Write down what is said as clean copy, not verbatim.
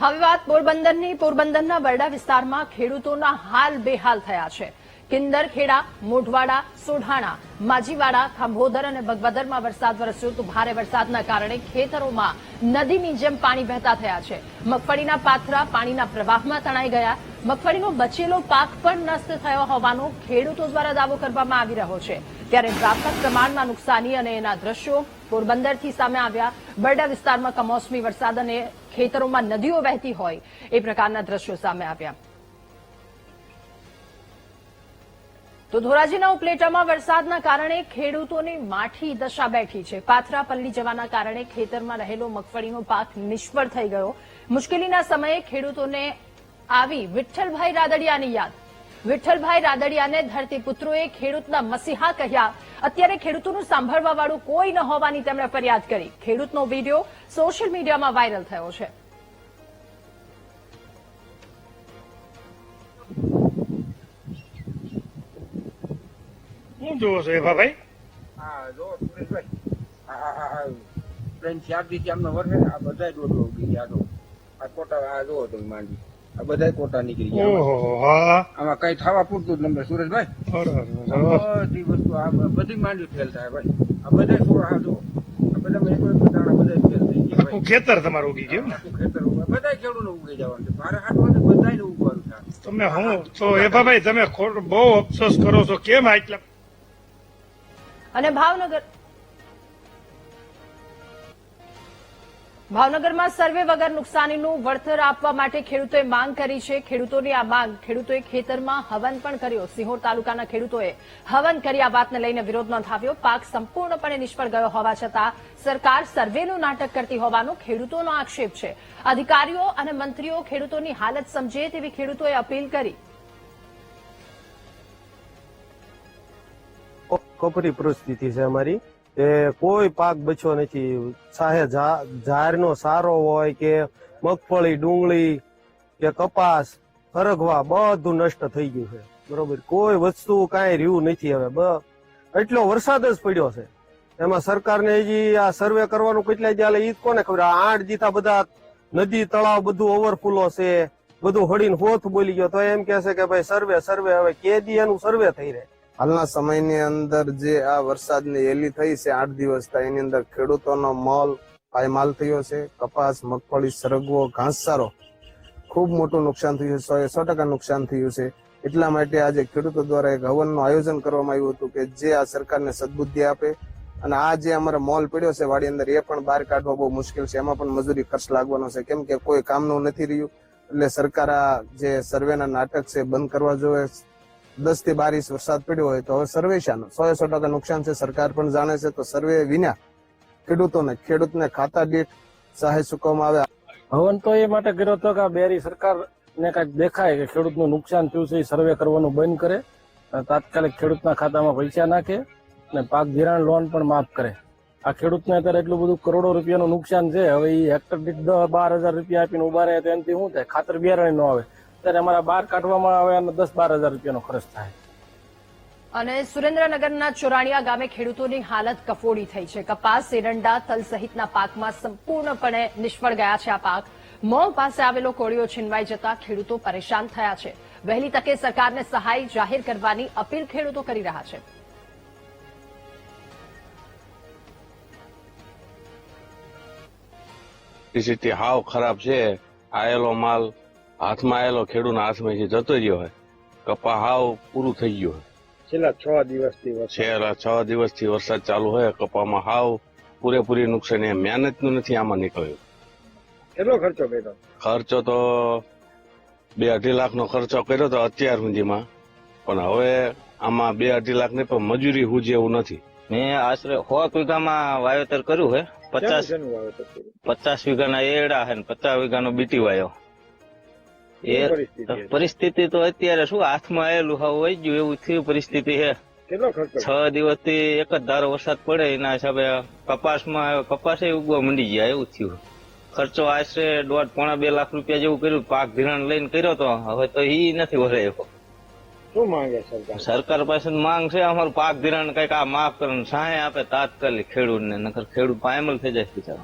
હવે વાત પોરબંદરની પોરબંદરના બરડા વિસ્તારમાં ખેડૂતોના હાલ બેહાલ થયા છે। કિંદરખેડા, મોઢવાડા, સોઢાણા, માજીવાડા, ખંભોદર અને બગવદરમાં વરસાદ વરસ્યો તો ભારે વરસાદના કારણે ખેતરોમાં નદીની જેમ પાણી વહેતા થયા છે। મગફળીના પાથરા પાણીના પ્રવાહમાં તણાઈ ગયા। મગફળીનો બચેલો પાક પણ નષ્ટ થયો હોવાનો ખેડૂતો દ્વારા દાવો કરવામાં આવી રહ્યો છે। ત્યારે વ્યાપક પ્રમાણમાં નુકસાની અને એના દ્રશ્યો પોરબંદરથી સામે આવ્યા। બરડા વિસ્તારમાં કમોસમી વરસાદ અને ખેતરોમાં નદીઓ વહેતી હોય એ પ્રકારના દ્રશ્યો સામે આવ્યા। તો ધોરાજીના ઉપલેટામાં વરસાદના કારણે ખેડૂતોની માઠી દશા બેઠી છે। પાથરા પલળી જવાના કારણે ખેતરમાં રહેલો મગફળીનો પાક નિષ્ફળ થઈ ગયો। મુશ્કેલીના સમયે ખેડૂતોને આવી વિઠ્ઠલભાઈ રાદડિયાની યાદ। વિઠ્ઠલભાઈ રાદડિયાને ધરતીપુત્રોએ ખેડૂતના મસીહા કહ્યા। અત્યારે ખેડૂતોનું સાંભળવા વાળું કોઈ ન હોવાની તેમણે ફરિયાદ કરી। ખેડૂતનો વિડીયો સોશિયલ મીડિયામાં વાયરલ થયો છે। શું જોવો છો એભાભાઈ? હા જો સુરેશભાઈ, ત્રણ ચાર થી ચાર નો વર્ષે આ બધા ડોડો ઉગી ગયા। તો આ કોટા આ જોવો તમે માંડી, આ બધા કોટા નીકળી ગયા। ઓહો, હા, આમાં કઈ થવા પૂરતું જ નંબર સુરેશભાઈ, બધી વસ્તુ આ બધી માંડી ફેલ થાય ભાઈ। આ બધા છોડ આ જો આ બધા એક દાણા બધા ફેલ થઈ ગયા ભાઈ। ખેતર તમારું ઉગી ગયું? ખેતર બધા ખેડૂત ઉગી જવાનું છે। મારે હાથમાં બધાને ઉગવાનું છે। તમે હું તો એભાભાઈ તમે બહુ અફસોસ કરો છો, કેમ આટલા? અને ભાવનગરમાં સર્વે વગર નુકસાનીનું વળતર આપવા માટે ખેડૂતોએ માંગ કરી છે। ખેડૂતોની આ માંગ ખેડૂતોએ ખેતરમાં હવન પણ કર્યો। સિહોર તાલુકાના ખેડૂતોએ હવન કરી આ વાતને લઈને વિરોધ નોંધાવ્યો। પાક સંપૂર્ણપણે નિષ્ફળ ગયો હોવા છતાં સરકાર સર્વેનું નાટક કરતી હોવાનો ખેડૂતોનો આક્ષેપ છે। અધિકારીઓ અને મંત્રીઓ ખેડૂતોની હાલત સમજે તેવી ખેડૂતોએ અપીલ કરી। કપરી પરિસ્થિતિ છે અમારી, કે કોઈ પાક બચ્યો નથી। ચાહે ઝાડનો સારો હોય કે મગફળી, ડુંગળી કે કપાસ, હરગવા બધું નષ્ટ થઈ ગયું છે। બરોબર, કોઈ વસ્તુ કાંઈ રહ્યું નથી। હવે એટલો વરસાદ જ પડ્યો છે, એમાં સરકારને હજી આ સર્વે કરવાનું કેટલા ચાલે ઈ કોને ખબર। 8 દીથા બધા નદી તળાવ બધું ઓવરફુલો છે, બધું હળીને હોથ બોલી ગયો, તો એમ કે છે કે ભાઈ સર્વે હવે કેદી એનું સર્વે થઈ રહે। હાલના સમયની અંદર જે આ વરસાદની એલી થઈ છે 8 દિવસ થાય, એની અંદર ખેડૂતોનો મોલ પાયમાલ થયો છે। કપાસ, મગફળી, સરગવો, ઘાસચારો ખૂબ મોટું નુકસાન થયું છે, 100% નુકસાન થયું છે। એટલા માટે આજે ખેડૂતો દ્વારા એક હવનનું આયોજન કરવામાં આવ્યું હતું કે જે આ સરકારને સદબુદ્ધિ આપે। અને આ જે અમારો મોલ પડ્યો છે વાડી અંદર, એ પણ બહાર કાઢવા બહુ મુશ્કેલ છે। એમાં પણ મજૂરી ખર્ચ લાગવાનો છે, કેમ કે કોઈ કામનું નથી રહ્યું। એટલે સરકાર આ જે સર્વેના નાટક છે બંધ કરવા જોઈએ। 10 થી 12 ઇંચ વરસાદ પડ્યો હોય તો હવે સર્વે શાનો 100% નુકસાન છે, સરકાર પણ જાણે છે। તો સર્વે વિના ખેડૂતને ખાતા દીઠ સહાય ચૂકવવામાં આવે। હવન તો એ માટે કર્યો હતો કે બેરી સરકારને કઈક દેખાય કે ખેડૂતનું નુકસાન થયું છે, એ સર્વે કરવાનું બંધ કરે, તાત્કાલિક ખેડૂતના ખાતામાં પૈસા નાખે અને પાક ધિરાણ લોન પણ માફ કરે। આ ખેડૂતને અત્યારે એટલું બધું કરોડો રૂપિયાનું નુકસાન છે। હવે એ હેક્ટર દીઠ 10-12 હજાર રૂપિયા આપીને ઉભા રહે તો એનાથી શું થાય? ખાતર બિયારણ ન આવે ત્યારે અમારા બહાર કાઢવામાં આવે અને 10-12 હજાર રૂપિયાનો ખર્ચ થાય। અને સુરેન્દ્રનગરના ચોરાણીયા ગામે ખેડૂતોની હાલત કફોડી થઈ છે। કપાસ, એરંડા, તલ સહિતના પાકમાં સંપૂર્ણપણે નિષ્ફળ ગયા છે। આ પાક મોં પાસે આવેલો કોળિયો છીનવાઈ જતા ખેડૂતો પરેશાન થયા છે। વહેલી તકે સરકારને સહાય જાહેર કરવાની અપીલ ખેડૂતો કરી રહ્યા છે। પરિસ્થિતિ હાવ ખરાબ છે। આયેલો માલ હાથમાં આવેલો ખેડૂતના હાથમાંથી જતો રહ્યો હોય। કપા હાવ પૂરું થઈ ગયું હોય। છેલ્લા 6 દિવસથી વરસાદ ચાલુ હોય, કપામાં હાવ પૂરેપૂરી નુકસાની। મહેનતનું નથી આમાં નીકળ્યું। કેટલો ખર્ચો કર્યો? ખર્ચો તો 2-2.5 લાખનો ખર્ચો કર્યો હતો અત્યાર સુધીમાં, પણ હવે આમાં 2-2.5 લાખ ને પણ મજૂરી હુજે એવું નથી। મેં આશરે 100 વીઘામાં વાવેતર કર્યું છે। 50 વીઘાના એરડા છે ને 50 વીઘાનો બીટી વાયો। એ પરિસ્થિતિ તો અત્યારે શું હાથમાં આવેલું હોય ગયું એવું થયું પરિસ્થિતિ છે। કેટલો ખર્ચો? 6 દિવસથી એક જ ધારો વરસાદ પડે એના હિસાબે કપાસ ઉગવા મંડી ગયા એવું થયું। ખર્ચો આશરે 1.5-2 લાખ રૂપિયા જેવું કર્યું। પાક ધિરાણ લઈને કર્યો તો, હવે તો ઈ નથી ભરાયો। શું માંગે સરકાર પાસે માંગ છે અમારું પાક ધિરાણ કઈક આ માફ કરે, સહાય આપે તાત્કાલિક ખેડૂતને, નકર ખેડૂત પાયમલ થઈ જાય બિચારો।